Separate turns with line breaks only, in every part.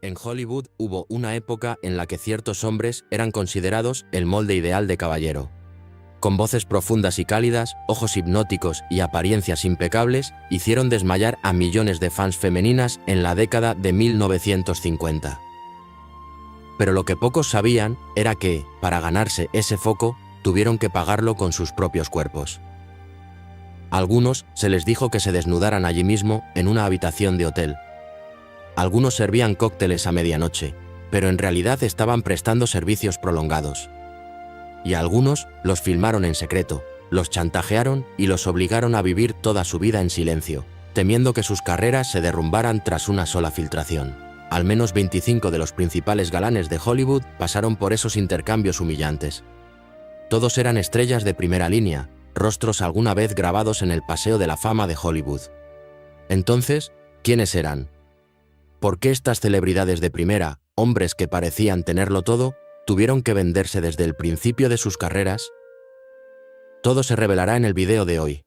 En Hollywood hubo una época en la que ciertos hombres eran considerados el molde ideal de caballero. Con voces profundas y cálidas, ojos hipnóticos y apariencias impecables, hicieron desmayar a millones de fans femeninas en la década de 1950. Pero lo que pocos sabían era que, para ganarse ese foco, tuvieron que pagarlo con sus propios cuerpos. A algunos se les dijo que se desnudaran allí mismo en una habitación de hotel. Algunos servían cócteles a medianoche, pero en realidad estaban prestando servicios prolongados. Y a algunos los filmaron en secreto, los chantajearon y los obligaron a vivir toda su vida en silencio, temiendo que sus carreras se derrumbaran tras una sola filtración. Al menos 25 de los principales galanes de Hollywood pasaron por esos intercambios humillantes. Todos eran estrellas de primera línea, rostros alguna vez grabados en el Paseo de la Fama de Hollywood. Entonces, ¿quiénes eran? ¿Por qué estas celebridades de primera, hombres que parecían tenerlo todo, tuvieron que venderse desde el principio de sus carreras? Todo se revelará en el video de hoy.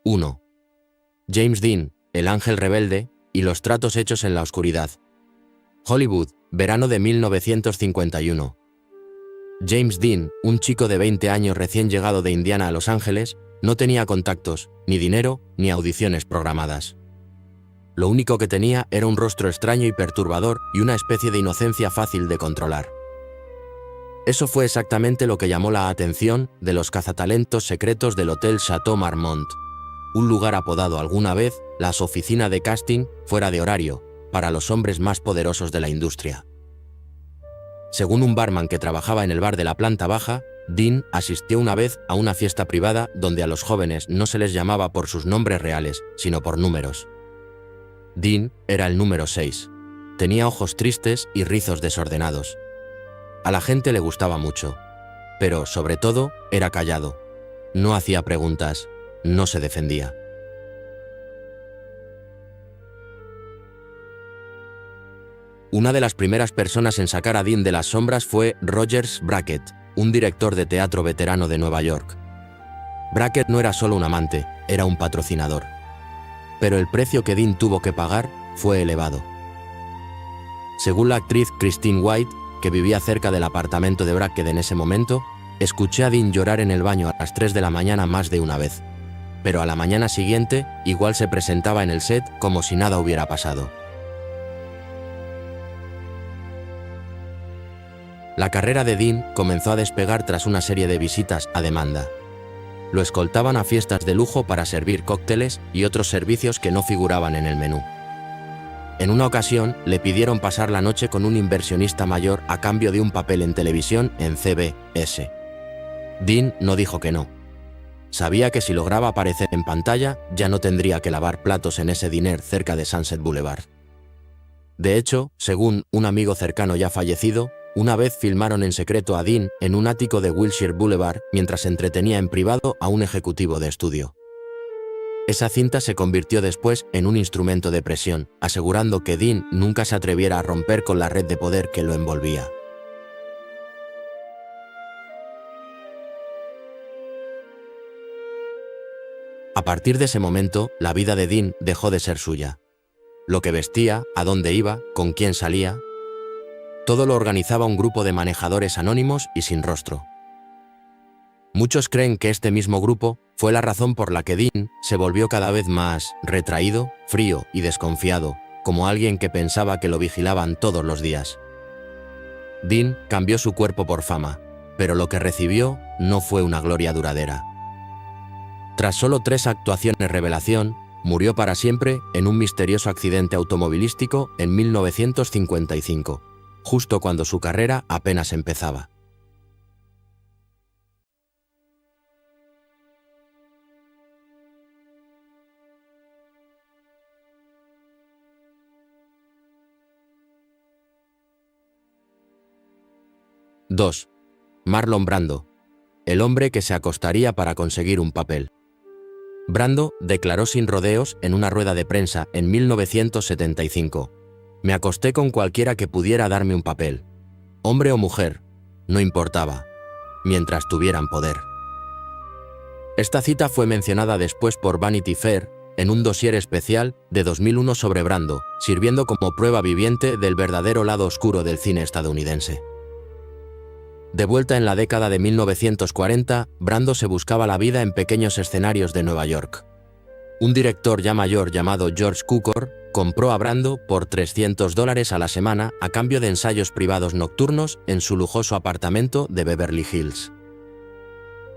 ¡1! James Dean, el ángel rebelde, y los tratos hechos en la oscuridad. Hollywood, verano de 1951. James Dean, un chico de 20 años recién llegado de Indiana a Los Ángeles, no tenía contactos, ni dinero, ni audiciones programadas. Lo único que tenía era un rostro extraño y perturbador y una especie de inocencia fácil de controlar. Eso fue exactamente lo que llamó la atención de los cazatalentos secretos del Hotel Chateau Marmont, un lugar apodado alguna vez las oficinas de casting fuera de horario para los hombres más poderosos de la industria. Según un barman que trabajaba en el bar de la planta baja, Dean asistió una vez a una fiesta privada donde a los jóvenes no se les llamaba por sus nombres reales, sino por números. Dean era el número 6. Tenía ojos tristes y rizos desordenados. A la gente le gustaba mucho, pero sobre todo era callado. No hacía preguntas, no se defendía. Una de las primeras personas en sacar a Dean de las sombras fue Rogers Brackett, un director de teatro veterano de Nueva York. Brackett no era solo un amante, era un patrocinador. Pero el precio que Dean tuvo que pagar fue elevado. Según la actriz Christine White, que vivía cerca del apartamento de Brackett en ese momento, escuché a Dean llorar en el baño a las 3 de la mañana más de una vez. Pero a la mañana siguiente, igual se presentaba en el set como si nada hubiera pasado. La carrera de Dean comenzó a despegar tras una serie de visitas a demanda. Lo escoltaban a fiestas de lujo para servir cócteles y otros servicios que no figuraban en el menú. En una ocasión, le pidieron pasar la noche con un inversionista mayor a cambio de un papel en televisión en CBS. Dean no dijo que no. Sabía que si lograba aparecer en pantalla, ya no tendría que lavar platos en ese diner cerca de Sunset Boulevard. De hecho, según un amigo cercano ya fallecido, una vez filmaron en secreto a Dean en un ático de Wilshire Boulevard mientras entretenía en privado a un ejecutivo de estudio. Esa cinta se convirtió después en un instrumento de presión, asegurando que Dean nunca se atreviera a romper con la red de poder que lo envolvía. A partir de ese momento, la vida de Dean dejó de ser suya. Lo que vestía, a dónde iba, con quién salía, todo lo organizaba un grupo de manejadores anónimos y sin rostro. Muchos creen que este mismo grupo fue la razón por la que Dean se volvió cada vez más retraído, frío y desconfiado, como alguien que pensaba que lo vigilaban todos los días. Dean cambió su cuerpo por fama, pero lo que recibió no fue una gloria duradera. Tras solo 3 actuaciones revelación, murió para siempre en un misterioso accidente automovilístico en 1955, justo cuando su carrera apenas empezaba. (2) Marlon Brando, el hombre que se acostaría para conseguir un papel. Brando declaró sin rodeos en una rueda de prensa en 1975: «Me acosté con cualquiera que pudiera darme un papel. Hombre o mujer, no importaba, mientras tuvieran poder». Esta cita fue mencionada después por Vanity Fair en un dossier especial de 2001 sobre Brando, sirviendo como prueba viviente del verdadero lado oscuro del cine estadounidense. De vuelta en la década de 1940, Brando se buscaba la vida en pequeños escenarios de Nueva York. Un director ya mayor llamado George Cukor compró a Brando por $300 a la semana a cambio de ensayos privados nocturnos en su lujoso apartamento de Beverly Hills.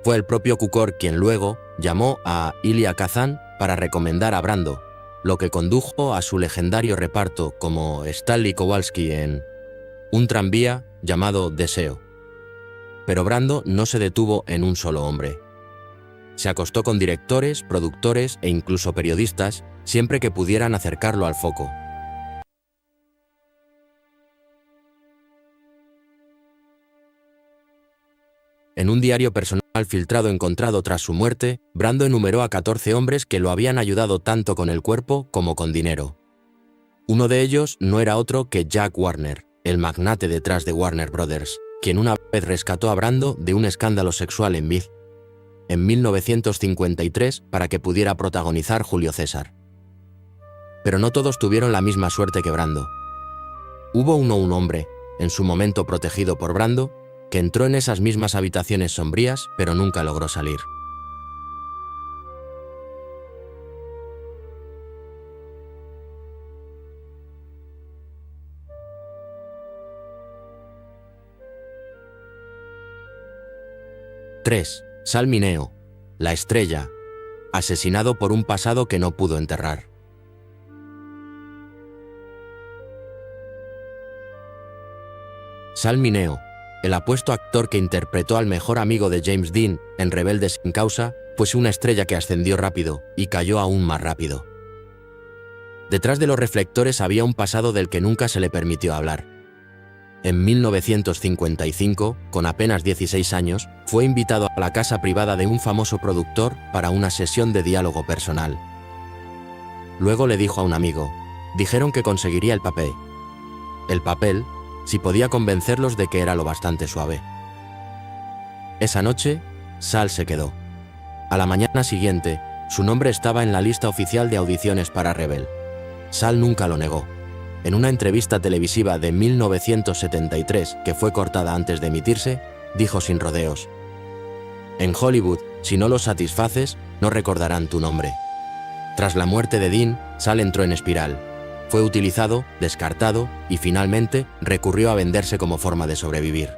Fue el propio Cukor quien luego llamó a Elia Kazan para recomendar a Brando, lo que condujo a su legendario reparto como Stanley Kowalski en un tranvía llamado Deseo. Pero Brando no se detuvo en un solo hombre. Se acostó con directores, productores e incluso periodistas, siempre que pudieran acercarlo al foco. En un diario personal filtrado encontrado tras su muerte, Brando enumeró a 14 hombres que lo habían ayudado tanto con el cuerpo como con dinero. Uno de ellos no era otro que Jack Warner, el magnate detrás de Warner Brothers, quien una vez rescató a Brando de un escándalo sexual en Myth, en 1953, para que pudiera protagonizar Julio César. Pero no todos tuvieron la misma suerte que Brando. Hubo un hombre, en su momento protegido por Brando, que entró en esas mismas habitaciones sombrías, pero nunca logró salir. (3) Sal Mineo, la estrella, asesinado por un pasado que no pudo enterrar. Sal Mineo, el apuesto actor que interpretó al mejor amigo de James Dean en Rebelde sin causa, fue una estrella que ascendió rápido y cayó aún más rápido. Detrás de los reflectores había un pasado del que nunca se le permitió hablar. En 1955, con apenas 16 años, fue invitado a la casa privada de un famoso productor para una sesión de diálogo personal. Luego le dijo a un amigo: dijeron que conseguiría el papel. El papel, si podía convencerlos de que era lo bastante suave. Esa noche, Sal se quedó. A la mañana siguiente, su nombre estaba en la lista oficial de audiciones para Rebel. Sal nunca lo negó. En una entrevista televisiva de 1973, que fue cortada antes de emitirse, dijo sin rodeos: «En Hollywood, si no los satisfaces, no recordarán tu nombre». Tras la muerte de Dean, Sal entró en espiral. Fue utilizado, descartado y finalmente recurrió a venderse como forma de sobrevivir.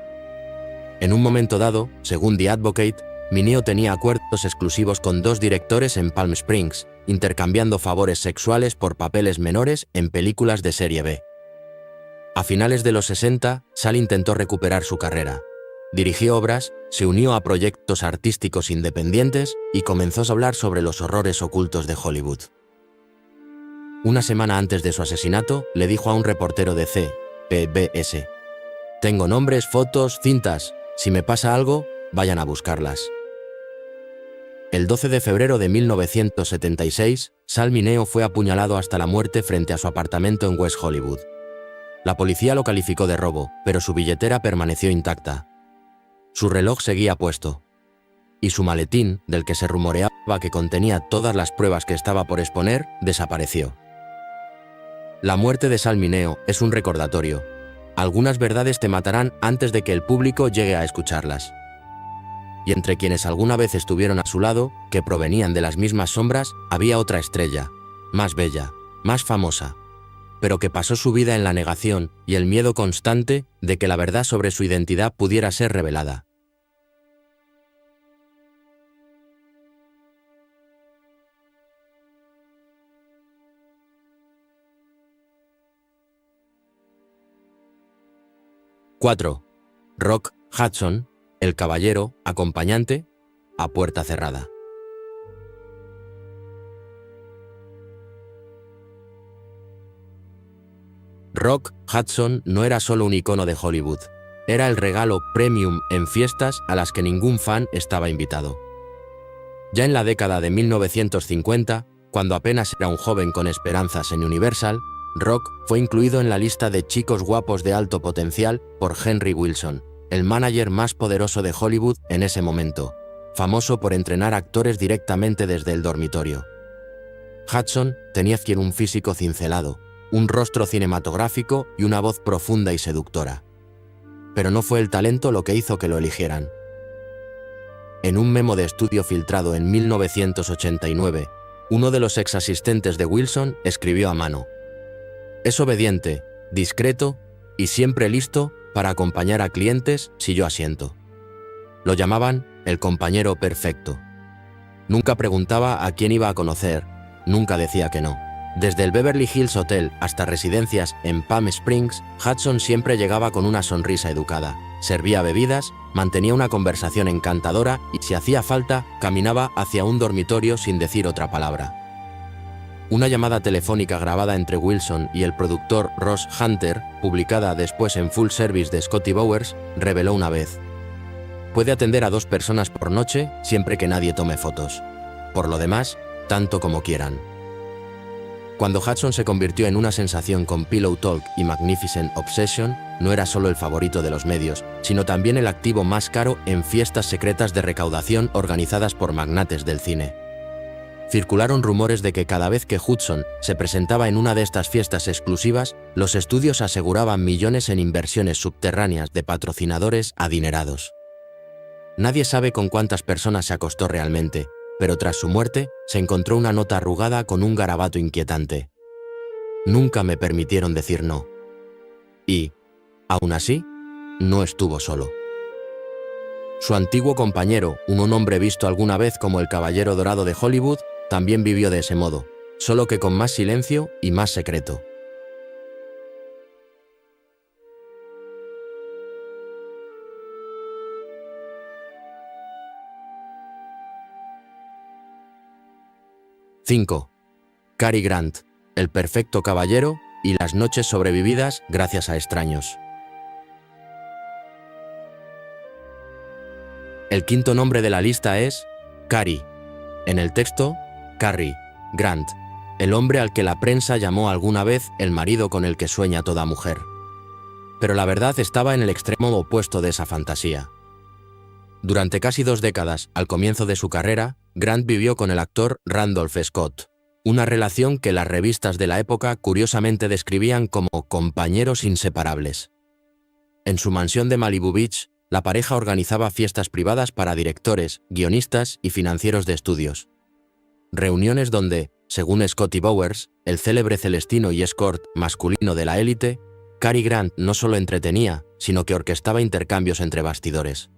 En un momento dado, según The Advocate, Mineo tenía acuerdos exclusivos con 2 directores en Palm Springs, intercambiando favores sexuales por papeles menores en películas de serie B. A finales de los 60, Sal intentó recuperar su carrera. Dirigió obras, se unió a proyectos artísticos independientes y comenzó a hablar sobre los horrores ocultos de Hollywood. Una semana antes de su asesinato, le dijo a un reportero de CBS: «Tengo nombres, fotos, cintas. Si me pasa algo, vayan a buscarlas». El 12 de febrero de 1976, Sal Mineo fue apuñalado hasta la muerte frente a su apartamento en West Hollywood. La policía lo calificó de robo, pero su billetera permaneció intacta. Su reloj seguía puesto. Y su maletín, del que se rumoreaba que contenía todas las pruebas que estaba por exponer, desapareció. La muerte de Sal Mineo es un recordatorio. Algunas verdades te matarán antes de que el público llegue a escucharlas. Y entre quienes alguna vez estuvieron a su lado, que provenían de las mismas sombras, había otra estrella, más bella, más famosa, pero que pasó su vida en la negación y el miedo constante de que la verdad sobre su identidad pudiera ser revelada. 4. Rock Hudson, el caballero, acompañante, a puerta cerrada. Rock Hudson no era solo un icono de Hollywood, era el regalo premium en fiestas a las que ningún fan estaba invitado. Ya en la década de 1950, cuando apenas era un joven con esperanzas en Universal, Rock fue incluido en la lista de chicos guapos de alto potencial por Henry Wilson, el mánager más poderoso de Hollywood en ese momento, famoso por entrenar actores directamente desde el dormitorio. Hudson tenía un físico cincelado, un rostro cinematográfico y una voz profunda y seductora. Pero no fue el talento lo que hizo que lo eligieran. En un memo de estudio filtrado en 1989, uno de los ex asistentes de Wilson escribió a mano: «Es obediente, discreto y siempre listo para acompañar a clientes si yo asiento». Lo llamaban el compañero perfecto. Nunca preguntaba a quién iba a conocer, nunca decía que no. Desde el Beverly Hills Hotel hasta residencias en Palm Springs, Hudson siempre llegaba con una sonrisa educada, servía bebidas, mantenía una conversación encantadora y, si hacía falta, caminaba hacia un dormitorio sin decir otra palabra. Una llamada telefónica grabada entre Wilson y el productor Ross Hunter, publicada después en Full Service de Scotty Bowers, reveló una vez: «Puede atender a 2 personas por noche siempre que nadie tome fotos. Por lo demás, tanto como quieran». Cuando Hudson se convirtió en una sensación con Pillow Talk y Magnificent Obsession, no era solo el favorito de los medios, sino también el activo más caro en fiestas secretas de recaudación organizadas por magnates del cine. Circularon rumores de que cada vez que Hudson se presentaba en una de estas fiestas exclusivas, los estudios aseguraban millones en inversiones subterráneas de patrocinadores adinerados. Nadie sabe con cuántas personas se acostó realmente, pero tras su muerte se encontró una nota arrugada con un garabato inquietante: «Nunca me permitieron decir no». Y, aún así, no estuvo solo. Su antiguo compañero, un hombre visto alguna vez como el caballero dorado de Hollywood, también vivió de ese modo, solo que con más silencio y más secreto. ¡5! Cary Grant, el perfecto caballero y las noches sobrevividas gracias a extraños. El quinto nombre de la lista es Cary. En el texto, Cary Grant, el hombre al que la prensa llamó alguna vez el marido con el que sueña toda mujer. Pero la verdad estaba en el extremo opuesto de esa fantasía. Durante casi 2 décadas, al comienzo de su carrera, Grant vivió con el actor Randolph Scott, una relación que las revistas de la época curiosamente describían como compañeros inseparables. En su mansión de Malibu Beach, la pareja organizaba fiestas privadas para directores, guionistas y financieros de estudios. Reuniones donde, según Scotty Bowers, el célebre celestino y escort masculino de la élite, Cary Grant no solo entretenía, sino que orquestaba intercambios entre bastidores.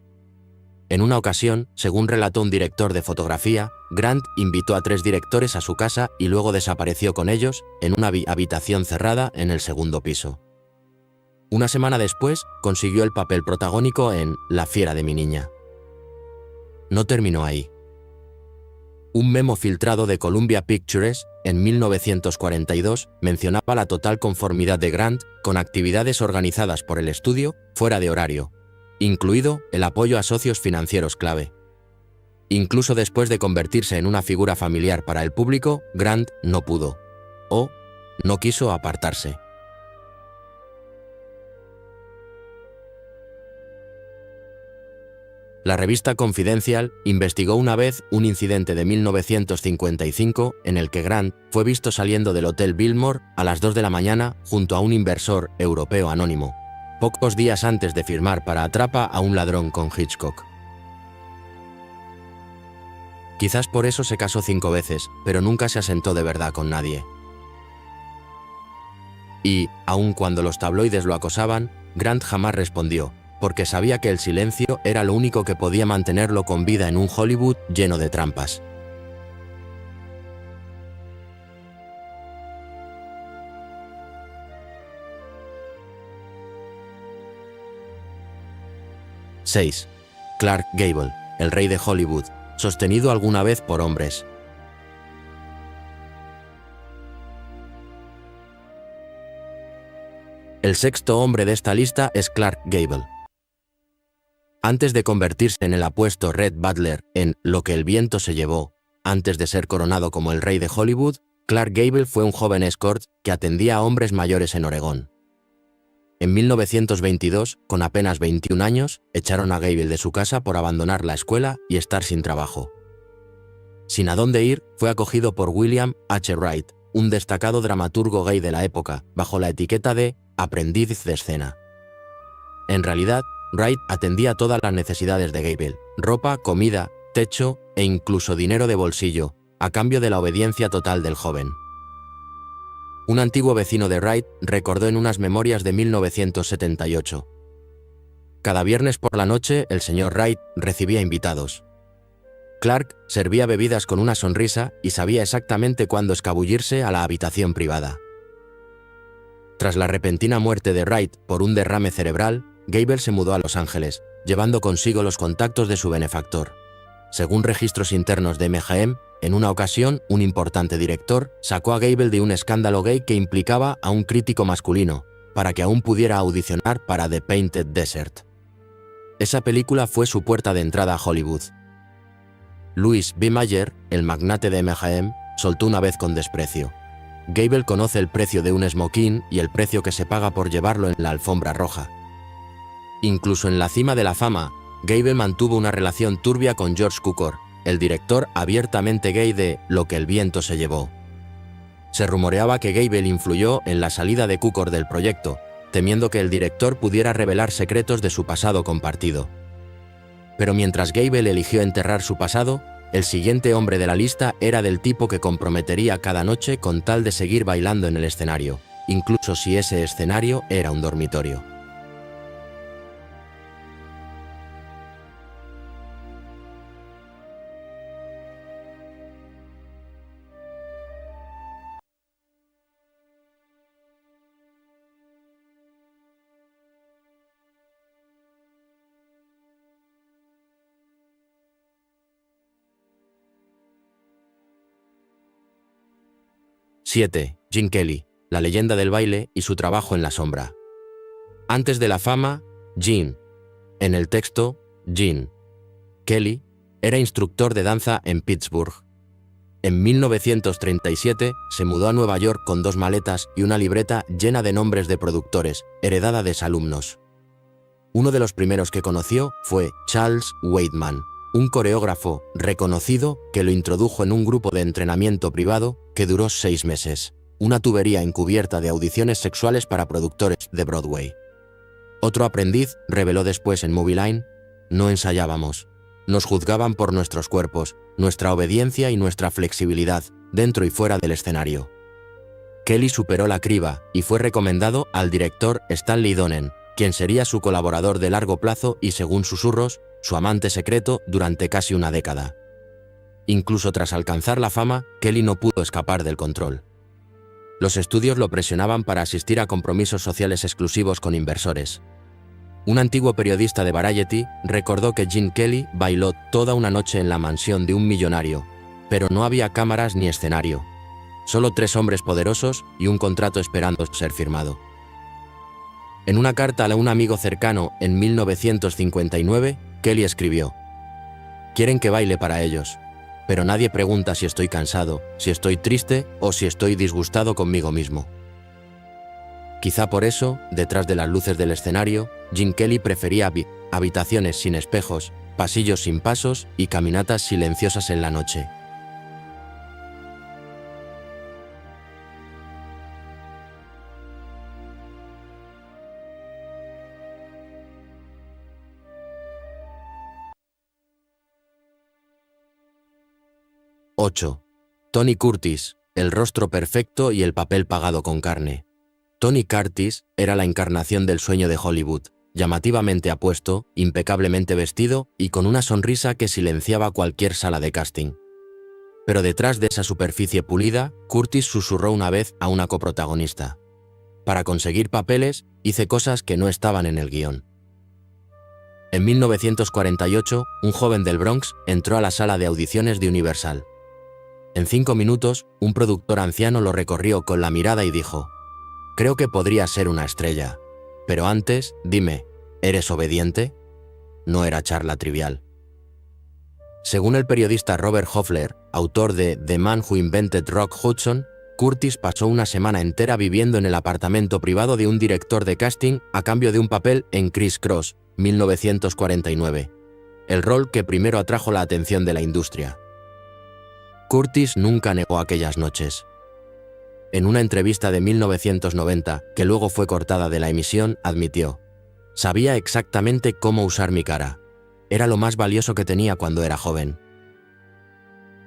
En una ocasión, según relató un director de fotografía, Grant invitó a 3 directores a su casa y luego desapareció con ellos en una habitación cerrada en el 2.º piso. Una semana después, consiguió el papel protagónico en La fiera de mi niña. No terminó ahí. Un memo filtrado de Columbia Pictures, en 1942, mencionaba la total conformidad de Grant con actividades organizadas por el estudio fuera de horario, incluido el apoyo a socios financieros clave. Incluso después de convertirse en una figura familiar para el público, Grant no pudo, o no quiso apartarse. La revista Confidential investigó una vez un incidente de 1955 en el que Grant fue visto saliendo del Hotel Biltmore a las 2 de la mañana junto a un inversor europeo anónimo, pocos días antes de firmar para Atrapa a un ladrón con Hitchcock. Quizás por eso se casó 5 veces, pero nunca se asentó de verdad con nadie. Y, aun cuando los tabloides lo acosaban, Grant jamás respondió, porque sabía que el silencio era lo único que podía mantenerlo con vida en un Hollywood lleno de trampas. 6. Clark Gable, el rey de Hollywood, sostenido alguna vez por hombres. El sexto hombre de esta lista es Clark Gable. Antes de convertirse en el apuesto Rhett Butler en Lo que el viento se llevó, antes de ser coronado como el rey de Hollywood, Clark Gable fue un joven escort que atendía a hombres mayores en Oregón. En 1922, con apenas 21 años, echaron a Gable de su casa por abandonar la escuela y estar sin trabajo. Sin a dónde ir, fue acogido por William H. Wright, un destacado dramaturgo gay de la época, bajo la etiqueta de aprendiz de escena. En realidad, Wright atendía todas las necesidades de Gable: ropa, comida, techo e incluso dinero de bolsillo, a cambio de la obediencia total del joven. Un antiguo vecino de Wright recordó en unas memorias de 1978. Cada viernes por la noche el señor Wright recibía invitados. Clark servía bebidas con una sonrisa y sabía exactamente cuándo escabullirse a la habitación privada. Tras la repentina muerte de Wright por un derrame cerebral, Gable se mudó a Los Ángeles, llevando consigo los contactos de su benefactor. Según registros internos de MGM, en una ocasión, un importante director sacó a Gable de un escándalo gay que implicaba a un crítico masculino, para que aún pudiera audicionar para The Painted Desert. Esa película fue su puerta de entrada a Hollywood. Louis B. Mayer, el magnate de MGM, soltó una vez con desprecio: Gable conoce el precio de un smoking y el precio que se paga por llevarlo en la alfombra roja. Incluso en la cima de la fama, Gable mantuvo una relación turbia con George Cukor, el director abiertamente gay de Lo que el viento se llevó. Se rumoreaba que Gable influyó en la salida de Cukor del proyecto, temiendo que el director pudiera revelar secretos de su pasado compartido. Pero mientras Gable eligió enterrar su pasado, el siguiente hombre de la lista era del tipo que comprometería cada noche con tal de seguir bailando en el escenario, incluso si ese escenario era un dormitorio. (7) Gene Kelly, la leyenda del baile y su trabajo en la sombra. Antes de la fama, Gene. En el texto, Gene. Kelly era instructor de danza en Pittsburgh. En 1937 se mudó a Nueva York con 2 maletas y una libreta llena de nombres de productores, heredada de exalumnos. Uno de los primeros que conoció fue Charles Weidman, un coreógrafo reconocido que lo introdujo en un grupo de entrenamiento privado que duró 6 meses, una tubería encubierta de audiciones sexuales para productores de Broadway. Otro aprendiz reveló después en Movie Line: no ensayábamos, nos juzgaban por nuestros cuerpos, nuestra obediencia y nuestra flexibilidad, dentro y fuera del escenario. Kelly superó la criba y fue recomendado al director Stanley Donen, quien sería su colaborador de largo plazo y, según susurros, su amante secreto durante casi una década. Incluso tras alcanzar la fama, Kelly no pudo escapar del control. Los estudios lo presionaban para asistir a compromisos sociales exclusivos con inversores. Un antiguo periodista de Variety recordó que Gene Kelly bailó toda una noche en la mansión de un millonario, pero no había cámaras ni escenario. Solo 3 hombres poderosos y un contrato esperando ser firmado. En una carta a un amigo cercano en 1959, Kelly escribió: quieren que baile para ellos, pero nadie pregunta si estoy cansado, si estoy triste o si estoy disgustado conmigo mismo. Quizá por eso, detrás de las luces del escenario, Gene Kelly prefería habitaciones sin espejos, pasillos sin pasos y caminatas silenciosas en la noche. (8) Tony Curtis, el rostro perfecto y el papel pagado con carne. Tony Curtis era la encarnación del sueño de Hollywood, llamativamente apuesto, impecablemente vestido y con una sonrisa que silenciaba cualquier sala de casting. Pero detrás de esa superficie pulida, Curtis susurró una vez a una coprotagonista: para conseguir papeles, hice cosas que no estaban en el guión. En 1948, un joven del Bronx entró a la sala de audiciones de Universal. En 5 minutos, un productor anciano lo recorrió con la mirada y dijo: «Creo que podría ser una estrella. Pero antes, dime, ¿eres obediente?». No era charla trivial. Según el periodista Robert Hoffler, autor de The Man Who Invented Rock Hudson, Curtis pasó una semana entera viviendo en el apartamento privado de un director de casting a cambio de un papel en Criss Cross, 1949, el rol que primero atrajo la atención de la industria. Curtis nunca negó aquellas noches. En una entrevista de 1990, que luego fue cortada de la emisión, admitió: «Sabía exactamente cómo usar mi cara. Era lo más valioso que tenía cuando era joven».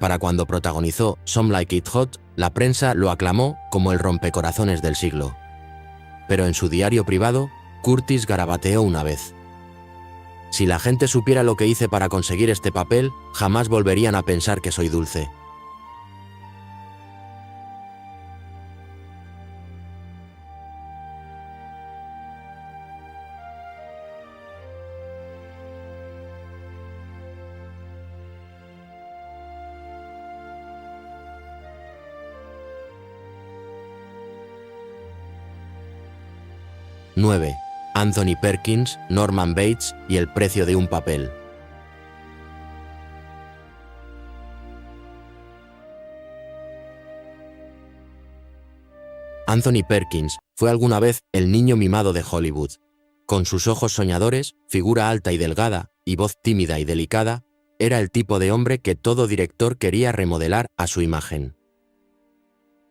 Para cuando protagonizó Some Like It Hot, la prensa lo aclamó como el rompecorazones del siglo. Pero en su diario privado, Curtis garabateó una vez: «Si la gente supiera lo que hice para conseguir este papel, jamás volverían a pensar que soy dulce». #9. Anthony Perkins, Norman Bates y el precio de un papel. Anthony Perkins fue alguna vez el niño mimado de Hollywood. Con sus ojos soñadores, figura alta y delgada, y voz tímida y delicada, era el tipo de hombre que todo director quería remodelar a su imagen.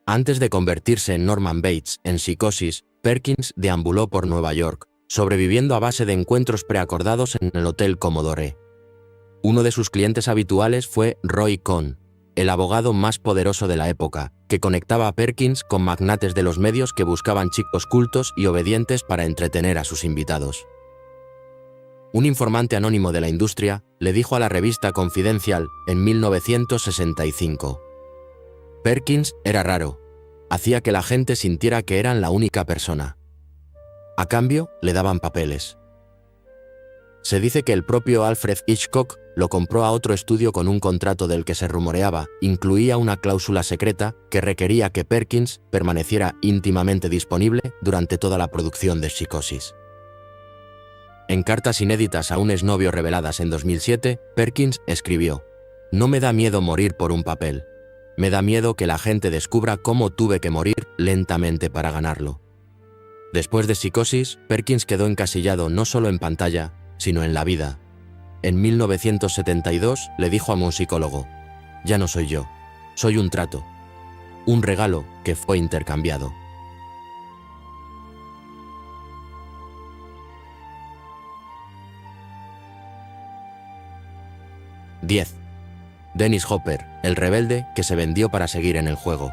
Antes de convertirse en Norman Bates en Psicosis, Perkins deambuló por Nueva York, sobreviviendo a base de encuentros preacordados en el Hotel Commodore. Uno de sus clientes habituales fue Roy Cohn, el abogado más poderoso de la época, que conectaba a Perkins con magnates de los medios que buscaban chicos cultos y obedientes para entretener a sus invitados. Un informante anónimo de la industria le dijo a la revista Confidential en 1965: «Perkins era raro. Hacía que la gente sintiera que eran la única persona. A cambio, le daban papeles». Se dice que el propio Alfred Hitchcock lo compró a otro estudio con un contrato del que se rumoreaba incluía una cláusula secreta que requería que Perkins permaneciera íntimamente disponible durante toda la producción de Psicosis. En cartas inéditas a un exnovio reveladas en 2007, Perkins escribió: «No me da miedo morir por un papel. Me da miedo que la gente descubra cómo tuve que morir lentamente para ganarlo». Después de Psicosis, Perkins quedó encasillado no solo en pantalla, sino en la vida. En 1972 le dijo a un psicólogo: «Ya no soy yo, soy un trato, un regalo que fue intercambiado». #10. Dennis Hopper, el rebelde que se vendió para seguir en el juego.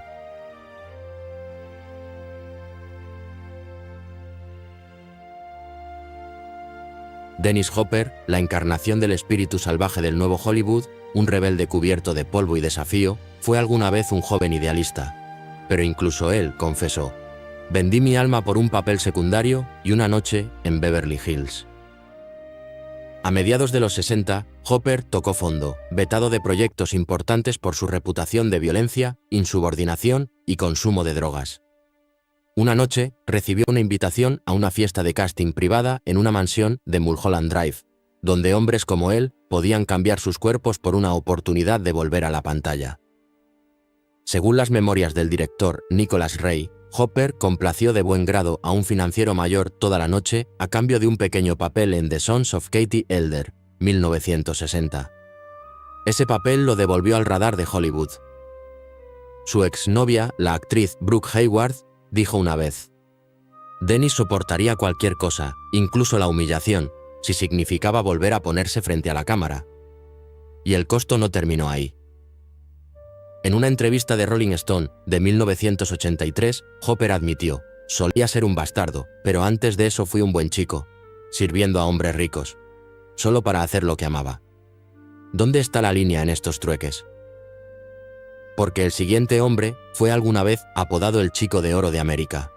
Dennis Hopper, la encarnación del espíritu salvaje del nuevo Hollywood, un rebelde cubierto de polvo y desafío, fue alguna vez un joven idealista. Pero incluso él confesó: «Vendí mi alma por un papel secundario y una noche en Beverly Hills». A mediados de los 60, Hopper tocó fondo, vetado de proyectos importantes por su reputación de violencia, insubordinación y consumo de drogas. Una noche, recibió una invitación a una fiesta de casting privada en una mansión de Mulholland Drive, donde hombres como él podían cambiar sus cuerpos por una oportunidad de volver a la pantalla. Según las memorias del director Nicholas Ray, Hopper complació de buen grado a un financiero mayor toda la noche a cambio de un pequeño papel en The Sons of Katie Elder, 1960. Ese papel lo devolvió al radar de Hollywood. Su exnovia, la actriz Brooke Hayward, dijo una vez: «Dennis soportaría cualquier cosa, incluso la humillación, si significaba volver a ponerse frente a la cámara». Y el costo no terminó ahí. En una entrevista de Rolling Stone de 1983, Hopper admitió: «Solía ser un bastardo, pero antes de eso fui un buen chico, sirviendo a hombres ricos, solo para hacer lo que amaba». ¿Dónde está la línea en estos trueques? Porque el siguiente hombre fue alguna vez apodado el Chico de Oro de América,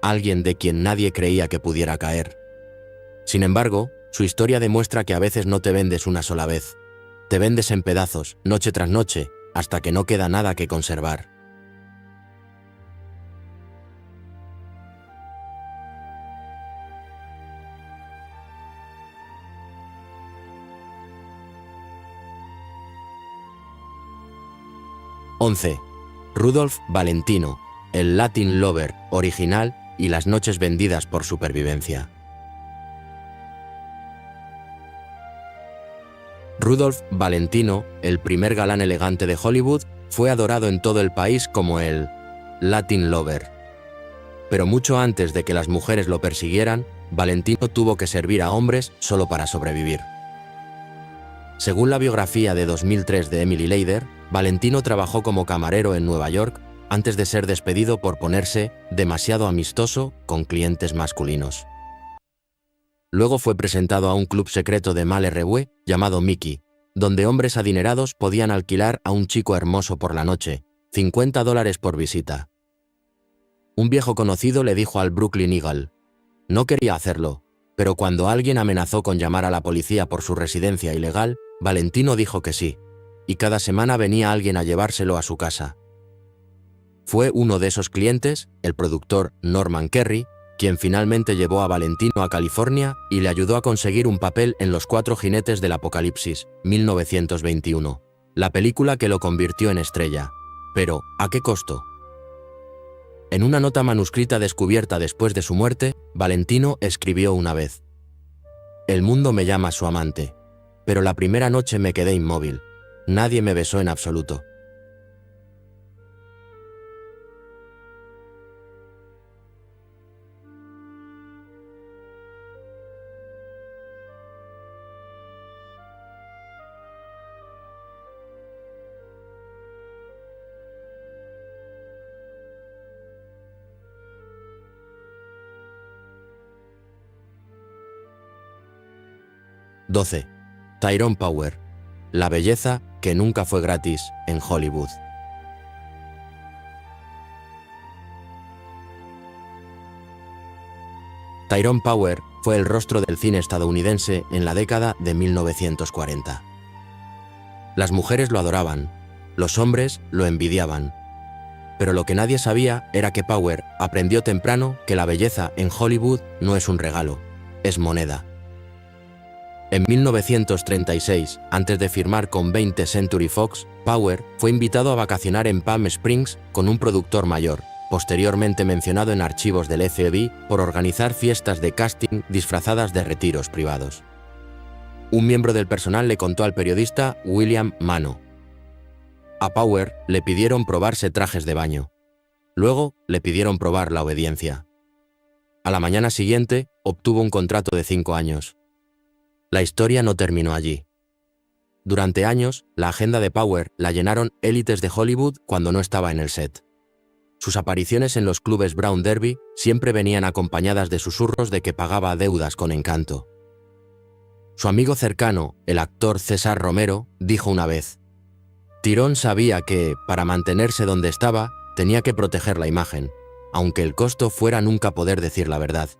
alguien de quien nadie creía que pudiera caer. Sin embargo, Su historia demuestra que a veces no te vendes una sola vez. Te vendes en pedazos, noche tras noche, hasta que no queda nada que conservar. (11) Rudolf Valentino, el Latin Lover original y las noches vendidas por supervivencia. Rudolf Valentino, el primer galán elegante de Hollywood, fue adorado en todo el país como el Latin Lover. Pero mucho antes de que las mujeres lo persiguieran, Valentino tuvo que servir a hombres solo para sobrevivir. Según la biografía de 2003 de Emily Leider, Valentino trabajó como camarero en Nueva York antes de ser despedido por ponerse demasiado amistoso con clientes masculinos. Luego fue presentado a un club secreto de Malherbe llamado Mickey, donde hombres adinerados podían alquilar a un chico hermoso por la noche, $50 por visita. Un viejo conocido le dijo al Brooklyn Eagle: no quería hacerlo, pero cuando alguien amenazó con llamar a la policía por su residencia ilegal, Valentino dijo que sí, y cada semana venía alguien a llevárselo a su casa. Fue uno de esos clientes, el productor Norman Kerry, quien finalmente llevó a Valentino a California y le ayudó a conseguir un papel en Los Cuatro Jinetes del Apocalipsis, 1921, la película que lo convirtió en estrella. Pero, ¿a qué costo? En una nota manuscrita descubierta después de su muerte, Valentino escribió una vez: «El mundo me llama su amante, pero la primera noche me quedé inmóvil. Nadie me besó en absoluto». (12) Tyrone Power, la belleza que nunca fue gratis en Hollywood. Tyrone Power fue el rostro del cine estadounidense en la década de 1940. Las mujeres lo adoraban, los hombres lo envidiaban. Pero lo que nadie sabía era que Power aprendió temprano que la belleza en Hollywood no es un regalo, es moneda. En 1936, antes de firmar con 20th Century Fox, Power fue invitado a vacacionar en Palm Springs con un productor mayor, posteriormente mencionado en archivos del FBI por organizar fiestas de casting disfrazadas de retiros privados. Un miembro del personal le contó al periodista William Mano: a Power le pidieron probarse trajes de baño. Luego le pidieron probar la obediencia. A la mañana siguiente obtuvo un contrato de 5 años. La historia no terminó allí. Durante años, la agenda de Power la llenaron élites de Hollywood cuando no estaba en el set. Sus apariciones en los clubes Brown Derby siempre venían acompañadas de susurros de que pagaba deudas con encanto. Su amigo cercano, el actor César Romero, dijo una vez: «Tyrone sabía que, para mantenerse donde estaba, tenía que proteger la imagen, aunque el costo fuera nunca poder decir la verdad».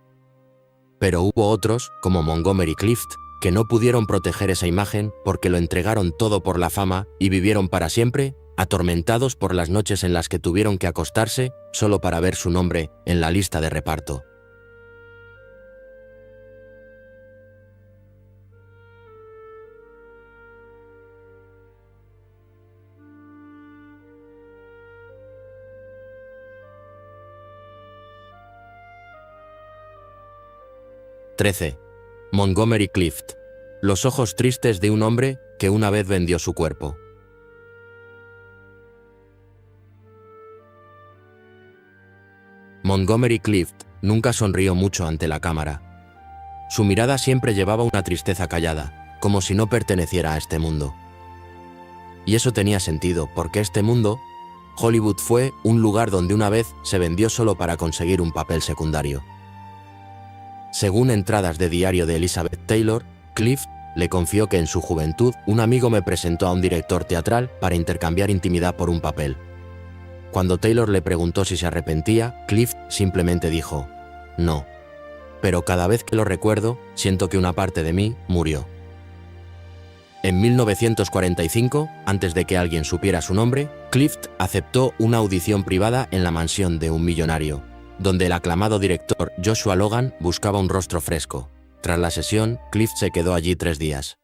Pero hubo otros, como Montgomery Clift, que no pudieron proteger esa imagen porque lo entregaron todo por la fama y vivieron para siempre, atormentados por las noches en las que tuvieron que acostarse solo para ver su nombre en la lista de reparto. (13) Montgomery Clift, los ojos tristes de un hombre que una vez vendió su cuerpo. Montgomery Clift nunca sonrió mucho ante la cámara. Su mirada siempre llevaba una tristeza callada, como si no perteneciera a este mundo. Y eso tenía sentido, porque este mundo, Hollywood, fue un lugar donde una vez se vendió solo para conseguir un papel secundario. Según entradas de diario de Elizabeth Taylor, Clift le confió que en su juventud un amigo me presentó a un director teatral para intercambiar intimidad por un papel. Cuando Taylor le preguntó si se arrepentía, Clift simplemente dijo: «No». pero cada vez que lo recuerdo, siento que una parte de mí murió. En 1945, antes de que alguien supiera su nombre, Clift aceptó una audición privada en la mansión de un millonario, donde el aclamado director Joshua Logan buscaba un rostro fresco. Tras la sesión, Clift se quedó allí 3 días.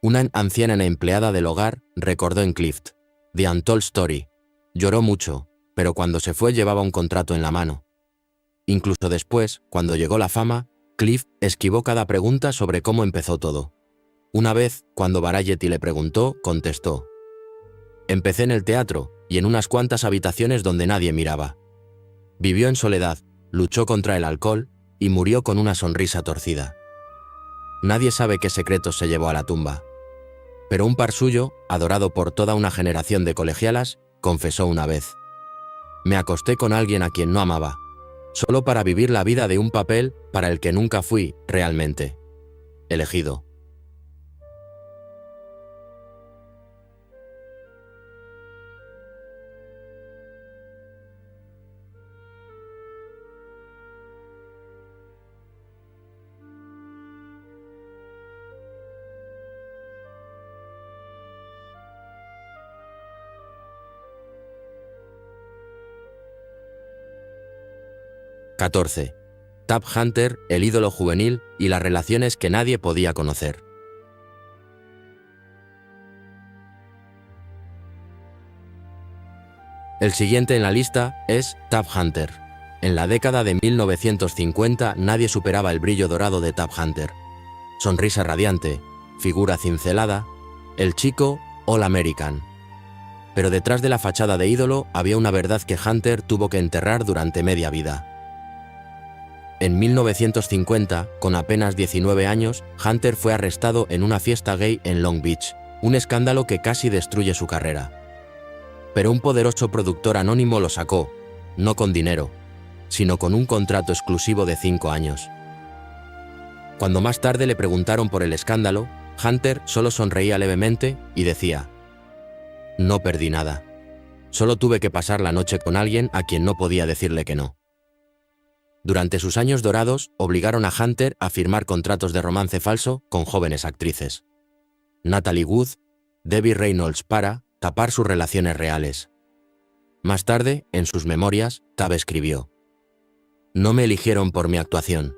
Una anciana empleada del hogar recordó en Clift: "The Untold Story". Lloró mucho, pero cuando se fue llevaba un contrato en la mano. Incluso después, cuando llegó la fama, Clift esquivó cada pregunta sobre cómo empezó todo. Una vez, cuando Variety le preguntó, contestó: "Empecé en el teatro y en unas cuantas habitaciones donde nadie miraba. Vivió en soledad, luchó contra el alcohol y murió con una sonrisa torcida. Nadie sabe qué secretos se llevó a la tumba. Pero un par suyo, adorado por toda una generación de colegialas, confesó una vez: me acosté con alguien a quien no amaba, solo para vivir la vida de un papel para el que nunca fui realmente elegido". (14) Tab Hunter, el ídolo juvenil y las relaciones que nadie podía conocer. El siguiente en la lista es Tab Hunter. En la década de 1950 nadie superaba el brillo dorado de Tab Hunter. Sonrisa radiante, figura cincelada, el chico All American. Pero detrás de la fachada de ídolo había una verdad que Hunter tuvo que enterrar durante media vida. En 1950, con apenas 19 años, Hunter fue arrestado en una fiesta gay en Long Beach, un escándalo que casi destruye su carrera. Pero un poderoso productor anónimo lo sacó, no con dinero, sino con un contrato exclusivo de 5 años. Cuando más tarde le preguntaron por el escándalo, Hunter solo sonreía levemente y decía: "No perdí nada. Solo tuve que pasar la noche con alguien a quien no podía decirle que no". Durante sus años dorados, obligaron a Hunter a firmar contratos de romance falso con jóvenes actrices. Natalie Wood, Debbie Reynolds, para tapar sus relaciones reales. Más tarde, en sus memorias, Tab escribió: "No me eligieron por mi actuación.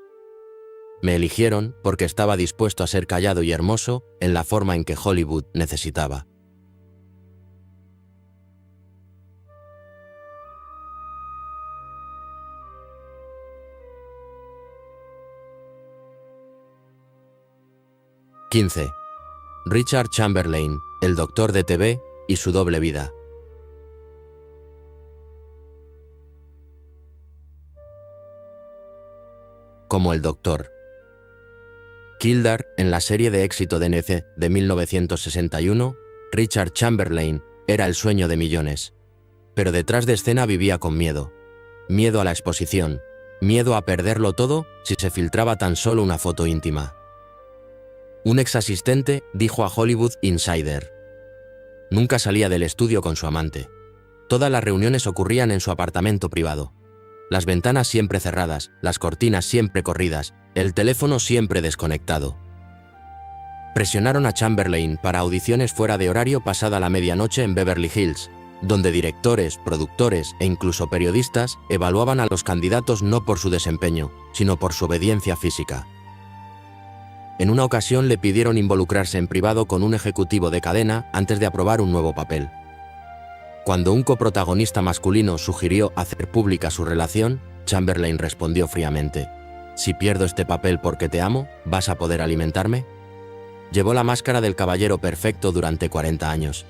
Me eligieron porque estaba dispuesto a ser callado y hermoso en la forma en que Hollywood necesitaba". (15) Richard Chamberlain, el doctor de TV y su doble vida. Como el Doctor. Kildare, en la serie de éxito de NBC de 1961, Richard Chamberlain era el sueño de millones. Pero detrás de escena vivía con miedo. Miedo a la exposición. Miedo a perderlo todo si se filtraba tan solo una foto íntima. Un ex asistente dijo a Hollywood Insider: "Nunca salía del estudio con su amante. Todas las reuniones ocurrían en su apartamento privado. Las ventanas siempre cerradas, las cortinas siempre corridas, el teléfono siempre desconectado". Presionaron a Chamberlain para audiciones fuera de horario pasada la medianoche en Beverly Hills, donde directores, productores e incluso periodistas evaluaban a los candidatos no por su desempeño, sino por su obediencia física. En una ocasión le pidieron involucrarse en privado con un ejecutivo de cadena antes de aprobar un nuevo papel. Cuando un coprotagonista masculino sugirió hacer pública su relación, Chamberlain respondió fríamente: "Si pierdo este papel porque te amo, ¿vas a poder alimentarme?". Llevó la máscara del caballero perfecto durante 40 años.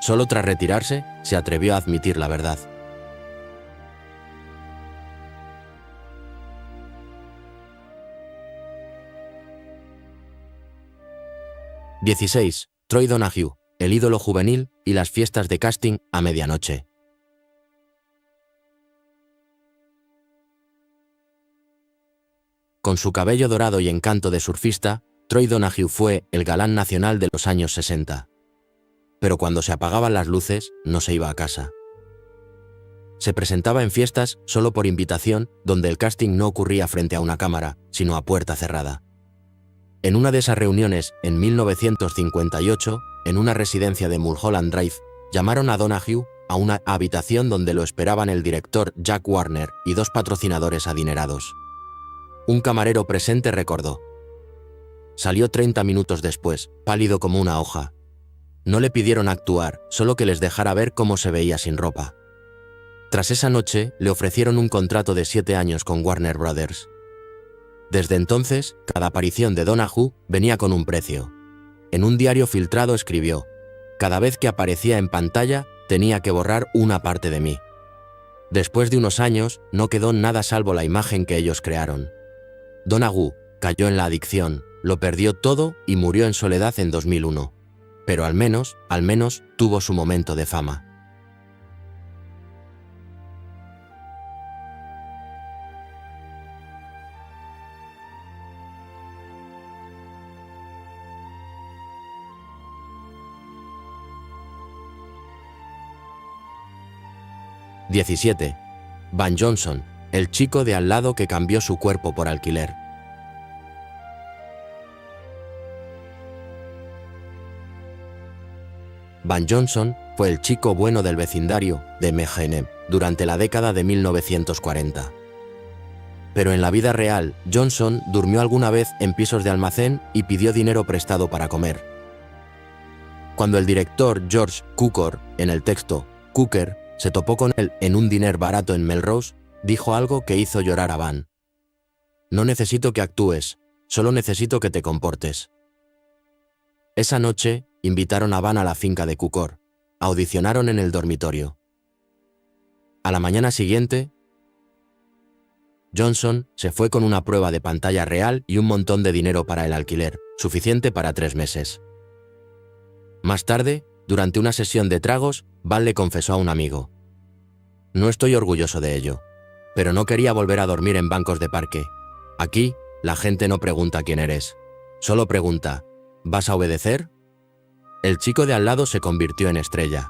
Solo tras retirarse, se atrevió a admitir la verdad. (16) Troy Donahue, el ídolo juvenil y las fiestas de casting a medianoche. Con su cabello dorado y encanto de surfista, Troy Donahue fue el galán nacional de los años 60. Pero cuando se apagaban las luces, no se iba a casa. Se presentaba en fiestas solo por invitación, donde el casting no ocurría frente a una cámara, sino a puerta cerrada. En una de esas reuniones, en 1958, en una residencia de Mulholland Drive, llamaron a Donahue a una habitación donde lo esperaban el director Jack Warner y 2 patrocinadores adinerados. Un camarero presente recordó: salió 30 minutos después, pálido como una hoja. No le pidieron actuar, solo que les dejara ver cómo se veía sin ropa. Tras esa noche, le ofrecieron un contrato de 7 años con Warner Brothers. Desde entonces, cada aparición de Donahue venía con un precio. En un diario filtrado escribió: cada vez que aparecía en pantalla, tenía que borrar una parte de mí. Después de unos años, no quedó nada salvo la imagen que ellos crearon. Donahue cayó en la adicción, lo perdió todo y murió en soledad en 2001. Pero al menos, tuvo su momento de fama. (17) Van Johnson, el chico de al lado que cambió su cuerpo por alquiler. Van Johnson fue el chico bueno del vecindario de Mehenem durante la década de 1940. Pero en la vida real, Johnson durmió alguna vez en pisos de almacén y pidió dinero prestado para comer. Cuando el director George Cukor, en el texto Cooker, se topó con él en un diner barato en Melrose, dijo algo que hizo llorar a Van: no necesito que actúes, solo necesito que te comportes. Esa noche, invitaron a Van a la finca de Cukor. Audicionaron en el dormitorio. A la mañana siguiente, Johnson se fue con una prueba de pantalla real y un montón de dinero para el alquiler, suficiente para 3 meses. Más tarde, durante una sesión de tragos, Van le confesó a un amigo: no estoy orgulloso de ello, pero no quería volver a dormir en bancos de parque. Aquí, la gente no pregunta quién eres, solo pregunta: ¿vas a obedecer? El chico de al lado se convirtió en estrella.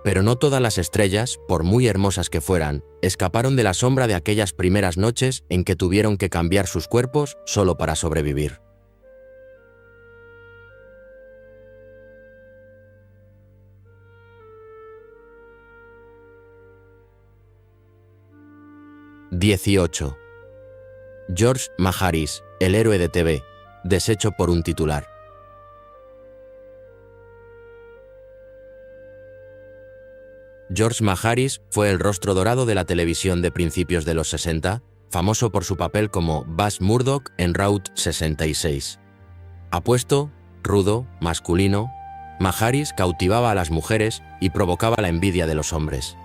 Pero no todas las estrellas, por muy hermosas que fueran, escaparon de la sombra de aquellas primeras noches en que tuvieron que cambiar sus cuerpos solo para sobrevivir. (18) George Maharis, el héroe de TV, deshecho por un titular. George Maharis fue el rostro dorado de la televisión de principios de los 60, famoso por su papel como Buzz Murdoch en Route 66. Apuesto, rudo, masculino, Maharis cautivaba a las mujeres y provocaba la envidia de los hombres.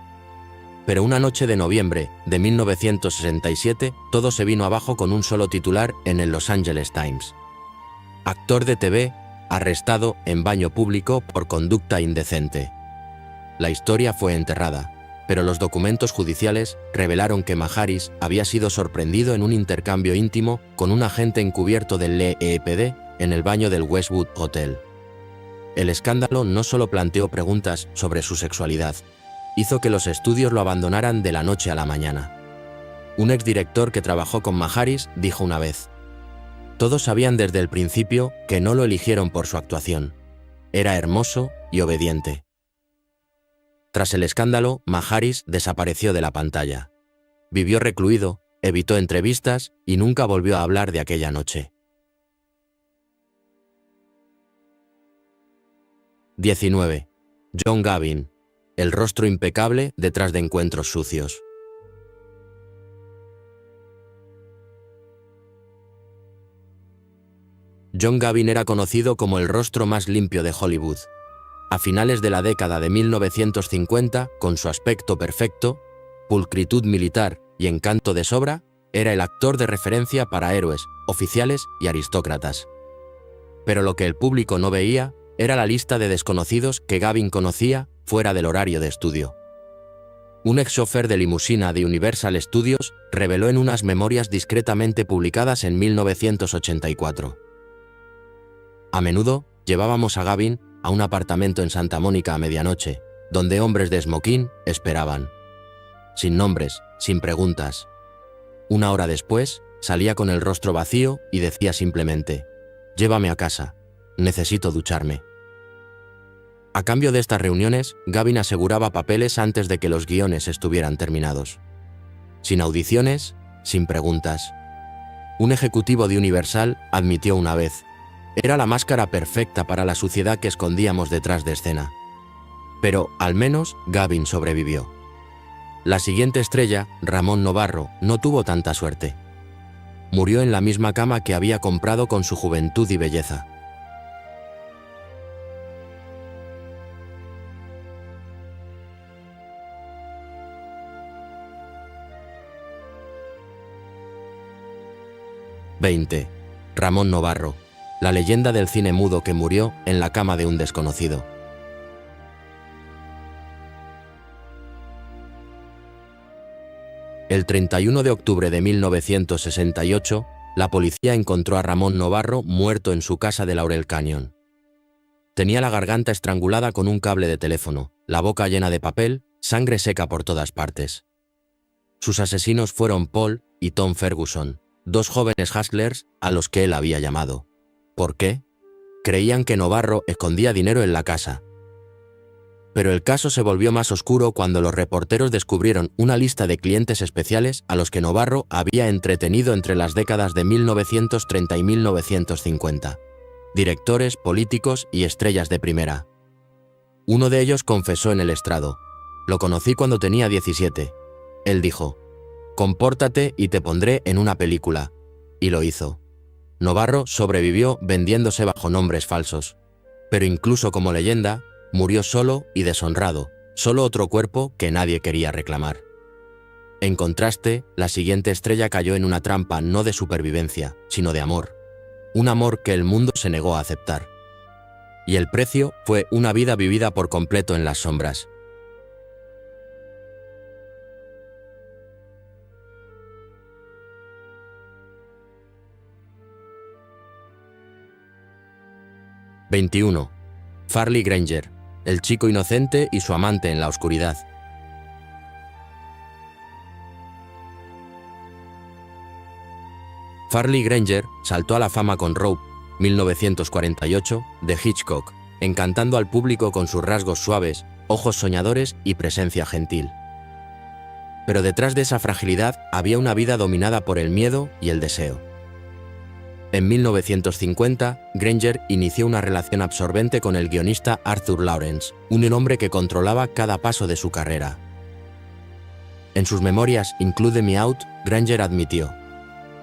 Pero una noche de noviembre de 1967, todo se vino abajo con un solo titular en el Los Angeles Times: actor de TV arrestado en baño público por conducta indecente. La historia fue enterrada, pero los documentos judiciales revelaron que Maharis había sido sorprendido en un intercambio íntimo con un agente encubierto del LAPD en el baño del Westwood Hotel. El escándalo no solo planteó preguntas sobre su sexualidad, hizo que los estudios lo abandonaran de la noche a la mañana. Un exdirector que trabajó con Maharis dijo una vez: todos sabían desde el principio que no lo eligieron por su actuación. Era hermoso y obediente. Tras el escándalo, Maharis desapareció de la pantalla. Vivió recluido, evitó entrevistas y nunca volvió a hablar de aquella noche. 19. John Gavin, el rostro impecable detrás de encuentros sucios. John Gavin era conocido como el rostro más limpio de Hollywood. A finales de la década de 1950, con su aspecto perfecto, pulcritud militar y encanto de sobra, era el actor de referencia para héroes, oficiales y aristócratas. Pero lo que el público no veía era la lista de desconocidos que Gavin conocía fuera del horario de estudio. Un ex chofer de limusina de Universal Studios reveló en unas memorias discretamente publicadas en 1984. A menudo llevábamos a Gavin a un apartamento en Santa Mónica a medianoche, donde hombres de smoking esperaban. sin nombres, sin preguntas. Una hora después, salía con el rostro vacío y decía simplemente: «Llévame a casa, necesito ducharme». A cambio de estas reuniones, Gavin aseguraba papeles antes de que los guiones estuvieran terminados. Sin audiciones, sin preguntas. Un ejecutivo de Universal admitió una vez: «Era la máscara perfecta para la suciedad que escondíamos detrás de escena». Pero, al menos, Gavin sobrevivió. La siguiente estrella, Ramón Novarro, no tuvo tanta suerte. Murió en la misma cama que había comprado con su juventud y belleza. «20. Ramón Novarro, la leyenda del cine mudo que murió en la cama de un desconocido». El 31 de octubre de 1968, la policía encontró a Ramón Novarro muerto en su casa de Laurel Canyon. Tenía la garganta estrangulada con un cable de teléfono, la boca llena de papel, sangre seca por todas partes. Sus asesinos fueron Paul y Tom Ferguson, dos jóvenes hustlers a los que él había llamado. ¿Por qué? Creían que Novarro escondía dinero en la casa. Pero el caso se volvió más oscuro cuando los reporteros descubrieron una lista de clientes especiales a los que Novarro había entretenido entre las décadas de 1930 y 1950. Directores, políticos y estrellas de primera. Uno de ellos confesó en el estrado: «Lo conocí cuando tenía 17. Él dijo: «Compórtate y te pondré en una película». Y lo hizo. Novarro sobrevivió vendiéndose bajo nombres falsos. Pero incluso como leyenda, murió solo y deshonrado, solo otro cuerpo que nadie quería reclamar. En contraste, la siguiente estrella cayó en una trampa no de supervivencia, sino de amor. Un amor que el mundo se negó a aceptar. Y el precio fue una vida vivida por completo en las sombras. «21. Farley Granger, el chico inocente y su amante en la oscuridad». Farley Granger saltó a la fama con Rope, 1948, de Hitchcock, encantando al público con sus rasgos suaves, ojos soñadores y presencia gentil. Pero detrás de esa fragilidad había una vida dominada por el miedo y el deseo. En 1950, Granger inició una relación absorbente con el guionista Arthur Lawrence, un hombre que controlaba cada paso de su carrera. En sus memorias Include Me Out, Granger admitió: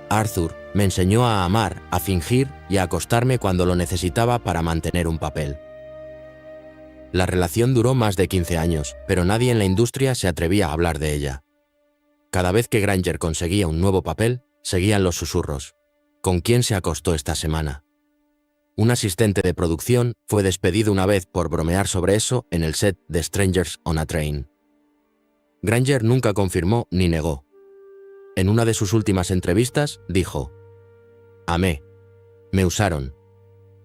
«Arthur me enseñó a amar, a fingir y a acostarme cuando lo necesitaba para mantener un papel». La relación duró más de 15 años, pero nadie en la industria se atrevía a hablar de ella. Cada vez que Granger conseguía un nuevo papel, seguían los susurros: «¿Con quién se acostó esta semana?». Un asistente de producción fue despedido una vez por bromear sobre eso en el set de Strangers on a Train. Granger nunca confirmó ni negó. En una de sus últimas entrevistas dijo: «Amé. Me usaron.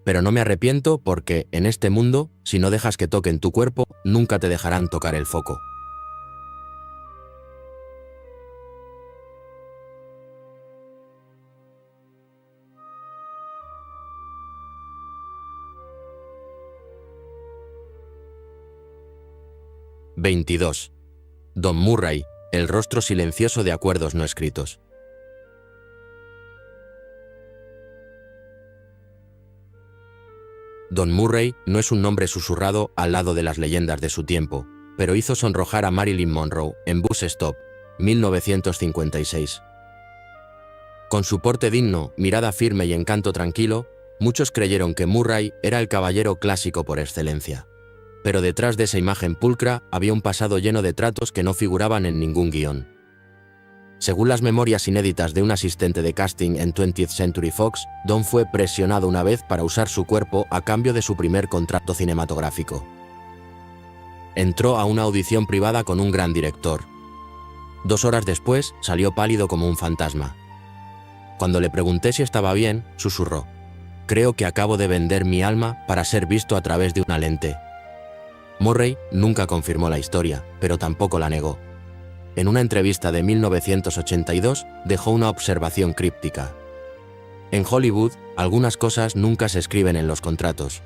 Pero no me arrepiento porque, en este mundo, si no dejas que toquen tu cuerpo, nunca te dejarán tocar el foco». «22. Don Murray, el rostro silencioso de acuerdos no escritos». Don Murray no es un nombre susurrado al lado de las leyendas de su tiempo, pero hizo sonrojar a Marilyn Monroe en Bus Stop, 1956. Con su porte digno, mirada firme y encanto tranquilo, muchos creyeron que Murray era el caballero clásico por excelencia. Pero detrás de esa imagen pulcra había un pasado lleno de tratos que no figuraban en ningún guión. Según las memorias inéditas de un asistente de casting en 20th Century Fox, Don fue presionado una vez para usar su cuerpo a cambio de su primer contrato cinematográfico. Entró a una audición privada con un gran director. 2 horas después salió pálido como un fantasma. Cuando le pregunté si estaba bien, susurró: «Creo que acabo de vender mi alma para ser visto a través de una lente». Murray nunca confirmó la historia, pero tampoco la negó. en una entrevista de 1982, dejó una observación críptica. En Hollywood, algunas cosas nunca se escriben en los contratos,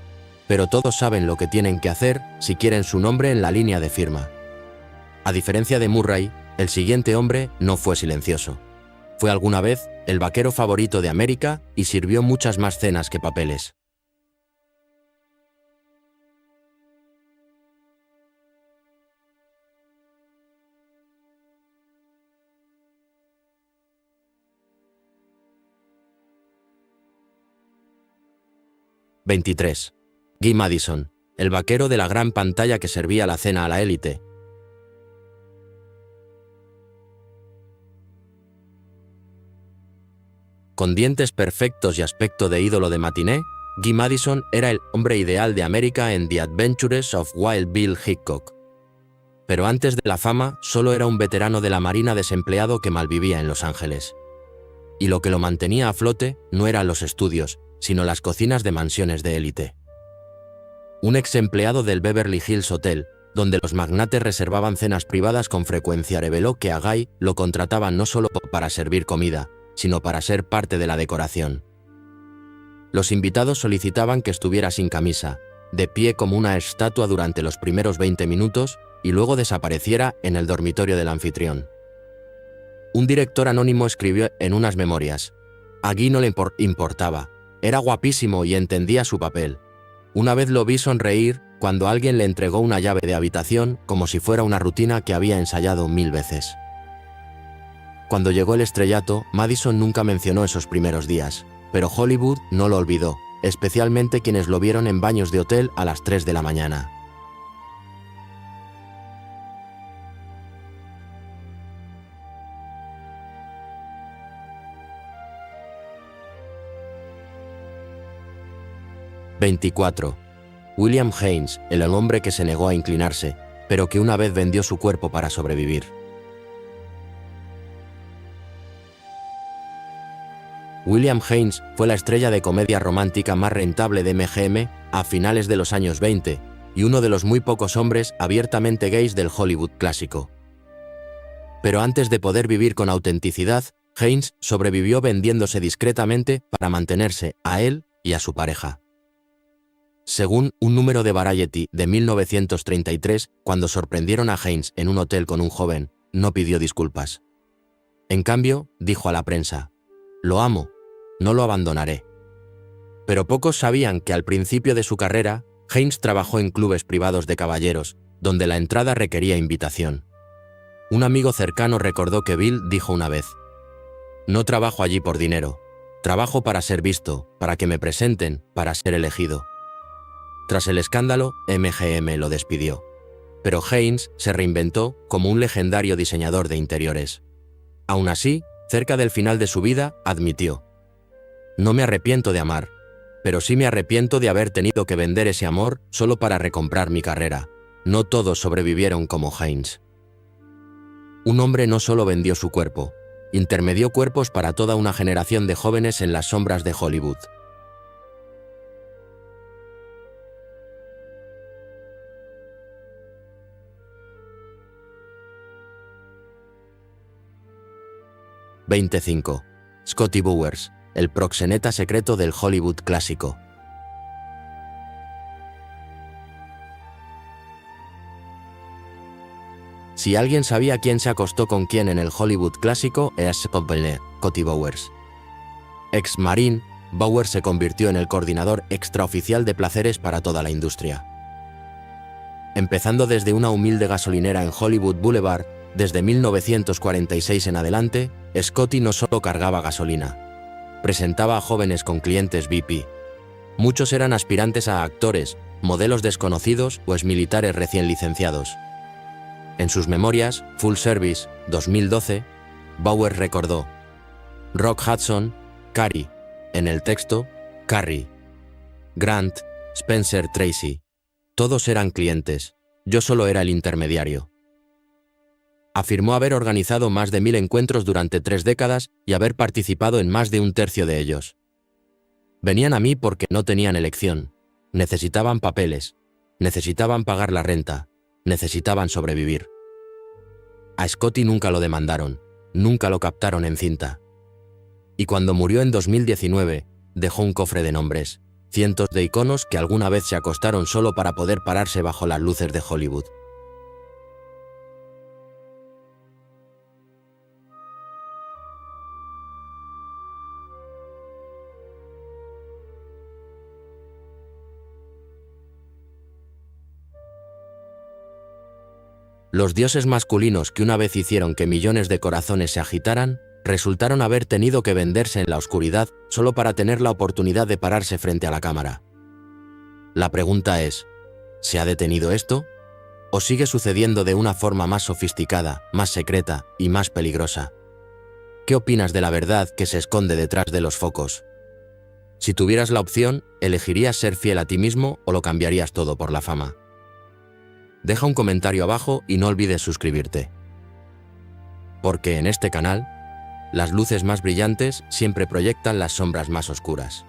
pero todos saben lo que tienen que hacer si quieren su nombre en la línea de firma. A diferencia de Murray, el siguiente hombre no fue silencioso. Fue alguna vez el vaquero favorito de América y sirvió muchas más cenas que papeles. (23) Guy Madison, el vaquero de la gran pantalla que servía la cena a la élite. Con dientes perfectos y aspecto de ídolo de matiné, Guy Madison era el hombre ideal de América en The Adventures of Wild Bill Hickok. Pero antes de la fama, solo era un veterano de la Marina desempleado que malvivía en Los Ángeles. Y lo que lo mantenía a flote no eran los estudios, sino las cocinas de mansiones de élite. Un ex empleado del Beverly Hills Hotel, donde los magnates reservaban cenas privadas con frecuencia, reveló que a Guy lo contrataban no solo para servir comida, sino para ser parte de la decoración. Los invitados solicitaban que estuviera sin camisa, de pie como una estatua durante los primeros 20 minutos y luego desapareciera en el dormitorio del anfitrión. Un director anónimo escribió en unas memorias: a Guy no le importaba, era guapísimo y entendía su papel. Una vez lo vi sonreír cuando alguien le entregó una llave de habitación como si fuera una rutina que había ensayado 1000 veces. Cuando llegó el estrellato, Madison nunca mencionó esos primeros días, pero Hollywood no lo olvidó, especialmente quienes lo vieron en baños de hotel a las 3 de la mañana. (24) William Haynes, el hombre que se negó a inclinarse, pero que una vez vendió su cuerpo para sobrevivir. William Haynes fue la estrella de comedia romántica más rentable de MGM a finales de los años 20 y uno de los muy pocos hombres abiertamente gays del Hollywood clásico. Pero antes de poder vivir con autenticidad, Haynes sobrevivió vendiéndose discretamente para mantenerse a él y a su pareja. Según un número de Variety de 1933, cuando sorprendieron a Haynes en un hotel con un joven, no pidió disculpas. En cambio, dijo a la prensa: «Lo amo, no lo abandonaré». Pero pocos sabían que al principio de su carrera, Haynes trabajó en clubes privados de caballeros, donde la entrada requería invitación. Un amigo cercano recordó que Bill dijo una vez: «No trabajo allí por dinero, trabajo para ser visto, para que me presenten, para ser elegido». Tras el escándalo, MGM lo despidió. Pero Haynes se reinventó como un legendario diseñador de interiores. Aún así, cerca del final de su vida, admitió: «No me arrepiento de amar, pero sí me arrepiento de haber tenido que vender ese amor solo para recomprar mi carrera. No todos sobrevivieron como Haynes». Un hombre no solo vendió su cuerpo, intermedió cuerpos para toda una generación de jóvenes en las sombras de Hollywood. (25) Scotty Bowers, el proxeneta secreto del Hollywood clásico. Si alguien sabía quién se acostó con quién en el Hollywood clásico, es Scotty Bowers. Ex-marín, Bowers se convirtió en el coordinador extraoficial de placeres para toda la industria. Empezando desde una humilde gasolinera en Hollywood Boulevard, desde 1946 en adelante, Scotty no solo cargaba gasolina. Presentaba a jóvenes con clientes VIP. Muchos eran aspirantes a actores, modelos desconocidos o exmilitares recién licenciados. En sus memorias, Full Service, 2012, Bowers recordó: Rock Hudson, Carrie, en el texto, Carrie, Grant, Spencer Tracy. Todos eran clientes, yo solo era el intermediario. Afirmó haber organizado más de 1000 encuentros durante 3 décadas y haber participado en más de un tercio de ellos. Venían a mí porque no tenían elección, necesitaban papeles, necesitaban pagar la renta, necesitaban sobrevivir. A Scotty nunca lo demandaron, nunca lo captaron en cinta. Y cuando murió en 2019, dejó un cofre de nombres, cientos de iconos que alguna vez se acostaron solo para poder pararse bajo las luces de Hollywood. Los dioses masculinos que una vez hicieron que millones de corazones se agitaran, resultaron haber tenido que venderse en la oscuridad solo para tener la oportunidad de pararse frente a la cámara. La pregunta es, ¿se ha detenido esto? ¿O sigue sucediendo de una forma más sofisticada, más secreta y más peligrosa? ¿Qué opinas de la verdad que se esconde detrás de los focos? Si tuvieras la opción, ¿elegirías ser fiel a ti mismo o lo cambiarías todo por la fama? Deja un comentario abajo y no olvides suscribirte. Porque en este canal, las luces más brillantes siempre proyectan las sombras más oscuras.